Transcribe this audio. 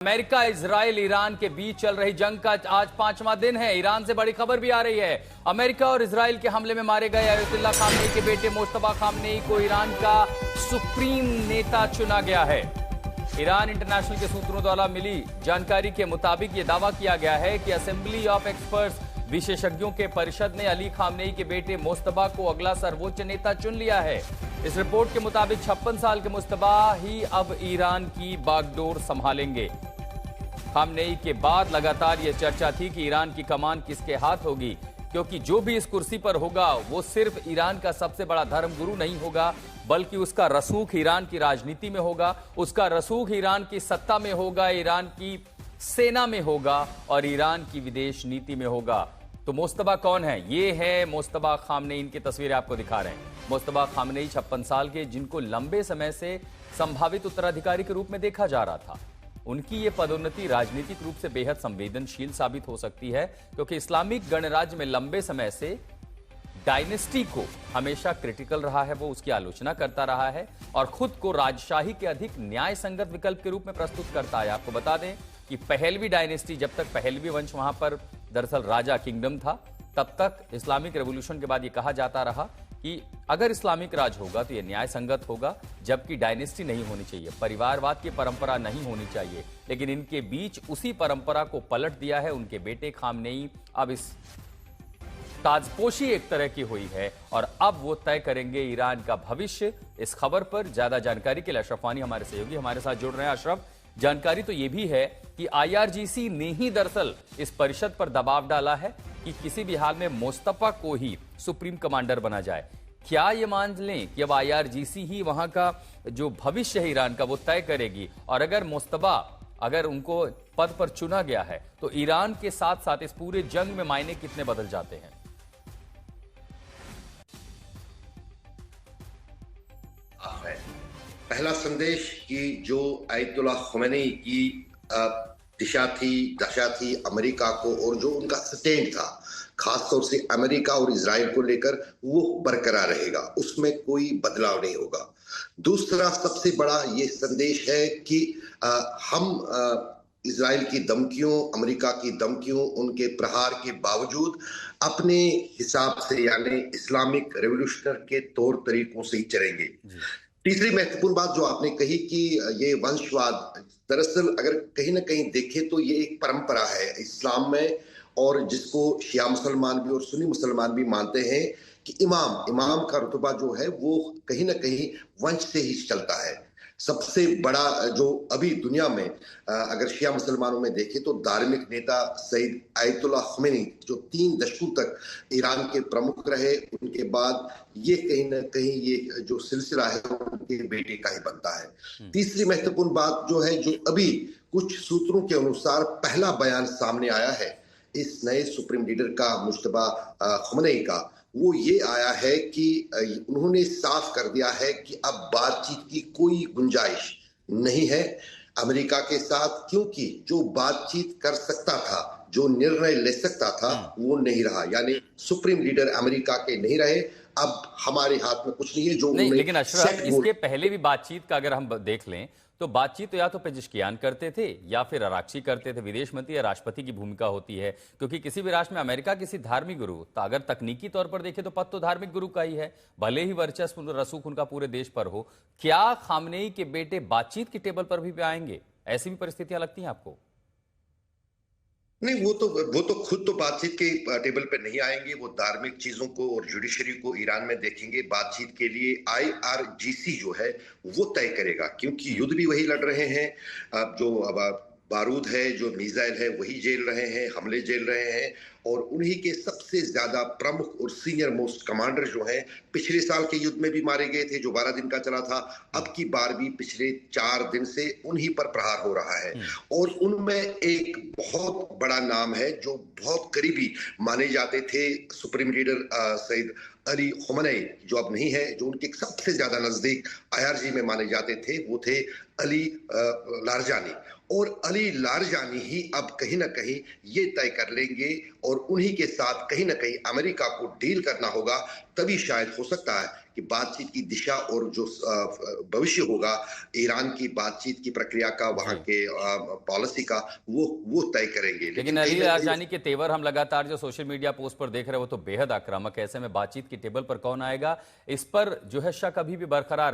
America, Israel, Iran के बीच चल रही जंग का आज 5वां दिन है। ईरान से बड़ी खबर भी आ रही है। अमेरिका और इजराइल के हमले में मारे गए अयतुल्ला खामनेई के बेटे मुस्तफा खामनेई को ईरान का सुप्रीम नेता चुना गया है। ईरान इंटरनेशनल के सूत्रों द्वारा मिली जानकारी के मुताबिक यह दावा किया गया है कि असेंबली ऑफ एक्सपर्ट्स विशेषज्ञों के परिषद ने अली खामनेई के बेटे मुस्तफा को अगला सर्वोच्च नेता चुन लिया है। इस रिपोर्ट के मुताबिक 56 साल के मुस्तफा ही अब ईरान की बागडोर संभालेंगे। खामनेई के बाद लगातार यह चर्चा थी कि ईरान की कमान किसके हाथ होगी, क्योंकि जो भी इस कुर्सी पर होगा वो सिर्फ ईरान का सबसे बड़ा धर्मगुरु नहीं होगा, बल्कि उसका रसूख ईरान की राजनीति में होगा, उसका रसूख ईरान की सत्ता में होगा, ईरान की सेना में होगा और ईरान की विदेश नीति में होगा। तो मुस्तफा कौन है? ये है मुस्तफा खामनेई। इनकी तस्वीरें आपको दिखा रहे हैं। मुस्तफा खामनेई 56 साल के, जिनको लंबे समय से संभावित उत्तराधिकारी के रूप में देखा जा रहा था। उनकी ये पदोन्नति राजनीतिक रूप से बेहद संवेदनशील साबित हो सकती है, क्योंकि इस्लामिक गणराज्य में लंबे समय से डायनेस्टी को हमेशा क्रिटिकल रहा है, वो उसकी आलोचना करता रहा है और खुद को राजशाही के अधिक न्याय संगत विकल्प के रूप में प्रस्तुत करता है। आपको बता दें कि पहलवी डायनेस्टी, जब तक पहलवी वंश वहां पर दरअसल राजा किंगडम था, तब तक इस्लामिक रेवोल्यूशन के बाद यह कहा जाता रहा कि अगर इस्लामिक राज होगा तो यह न्याय संगत होगा, जबकि डायनेस्टी नहीं होनी चाहिए, परिवारवाद की परंपरा नहीं होनी चाहिए। लेकिन इनके बीच उसी परंपरा को पलट दिया है उनके बेटे खामनेई। अब इस ताजपोशी एक तरह की हुई है और अब वो तय करेंगे ईरान का भविष्य। इस खबर पर ज्यादा जानकारी के लिए अशरफ वानी हमारे सहयोगी हमारे साथ जुड़ रहे हैं। अशरफ, जानकारी तो यह भी है कि आईआरजीसी ने ही दरअसल इस परिषद पर दबाव डाला है कि किसी भी हाल में मुस्तफा को ही सुप्रीम कमांडर बना जाए। क्या ये मान लें कि अब आईआरजीसी ही वहां का जो भविष्य है ईरान का वो तय करेगी, और अगर मुस्तफा अगर उनको पद पर चुना गया है तो ईरान के साथ साथ इस पूरे जंग में मायने कितने बदल जाते हैं? पहला संदेश कि जो अयतुल्ला खामेनी की दशा थी अमेरिका को, और जो उनका स्टैंड था खासतौर से अमेरिका और इजराइल को लेकर, वो बरकरार रहेगा, उसमें कोई बदलाव नहीं होगा। दूसरा सबसे बड़ा ये संदेश है कि हम इजराइल की धमकियों, अमेरिका की धमकियों, उनके प्रहार के बावजूद अपने हिसाब से, यानी इस्लामिक रेवोल्यूशनर के तौर तरीकों से ही चलेंगे। तीसरी महत्वपूर्ण बात जो आपने कही कि ये वंशवाद, दरअसल अगर कहीं ना कहीं देखें तो ये एक परंपरा है इस्लाम में, और जिसको शिया मुसलमान भी और सुन्नी मुसलमान भी मानते हैं कि इमाम का रुतबा जो है वो कहीं ना कहीं वंश से ही चलता है। सबसे बड़ा जो अभी दुनिया में अगर शिया मुसलमानों में देखें तो धार्मिक नेता सईद अयतुल्ला खामेनी, जो 3 दशकों तक ईरान के प्रमुख रहे, उनके बाद ये कहीं ना कहीं ये जो सिलसिला है उनके बेटे का ही बनता है। तीसरी महत्वपूर्ण बात जो है, जो अभी कुछ सूत्रों के अनुसार पहला बयान सामने आया है इस नए सुप्रीम लीडर का, मुस्तफा खामनेई का, वो ये आया है कि उन्होंने साफ कर दिया है कि अब बातचीत की कोई गुंजाइश नहीं है अमेरिका के साथ, क्योंकि जो बातचीत कर सकता था, जो निर्णय ले सकता था, वो नहीं रहा। यानी सुप्रीम लीडर अमेरिका के नहीं रहे, अब हमारे हाथ में कुछ नहीं है जो नहीं। लेकिन अशरफ, इसके पहले भी बातचीत का अगर हम देख लें तो बातचीत तो या तो पेजिशकियान करते थे या फिर अराक्ची करते थे। विदेश मंत्री या राष्ट्रपति की भूमिका होती है, क्योंकि किसी भी राष्ट्र में अमेरिका किसी धार्मिक गुरु, तो अगर तकनीकी तौर पर देखें तो पद तो धार्मिक गुरु का ही है, भले ही वर्चस्व रसूख उनका पूरे देश पर हो। क्या खामनेई के बेटे बातचीत की टेबल पर भी आएंगे? ऐसी भी परिस्थितियां लगती हैं आपको? नहीं, वो तो खुद तो बातचीत के टेबल पे नहीं आएंगे। वो धार्मिक चीजों को और जुडिशरी को ईरान में देखेंगे। बातचीत के लिए आईआरजीसी जो है वो तय करेगा, क्योंकि युद्ध भी वही लड़ रहे हैं। अब जो बारूद है, जो मिसाइल है, वही झेल रहे हैं, हमले झेल रहे हैं, और उन्हीं के सबसे ज्यादा प्रमुख और सीनियर मोस्ट कमांडर जो हैं, पिछले साल के युद्ध में भी मारे गए थे जो 12 दिन का चला था, अब की बार भी पिछले 4 दिन से उन्हीं पर प्रहार हो रहा है। और उनमें एक बहुत बड़ा नाम है जो बहुत करीबी माने जाते थे supreme leader Sayyid Ali Khamenei, जो अब नहीं है, जो उनके सबसे ज्यादा नजदीक आईआरजी में माने जाते थे, वो थे अली लारजानी। और अली लारजानी ही अब कहीं ना कहीं ये तय कर लेंगे, और उन्हीं के साथ कहीं ना कहीं अमेरिका को डील करना होगा, तभी शायद हो सकता है कि बातचीत की दिशा और जो भविष्य होगा ईरान की बातचीत की प्रक्रिया का, वहां के पॉलिसी का, वो तय करेंगे। लेकिन अली लारजानी के तेवर हम लगातार जो सोशल मीडिया पोस्ट पर देख रहे हैं वो तो बेहद आक्रामक है। ऐसे में बातचीत की टेबल पर कौन आएगा, इस पर जो है शक अभी भी बरकरार है।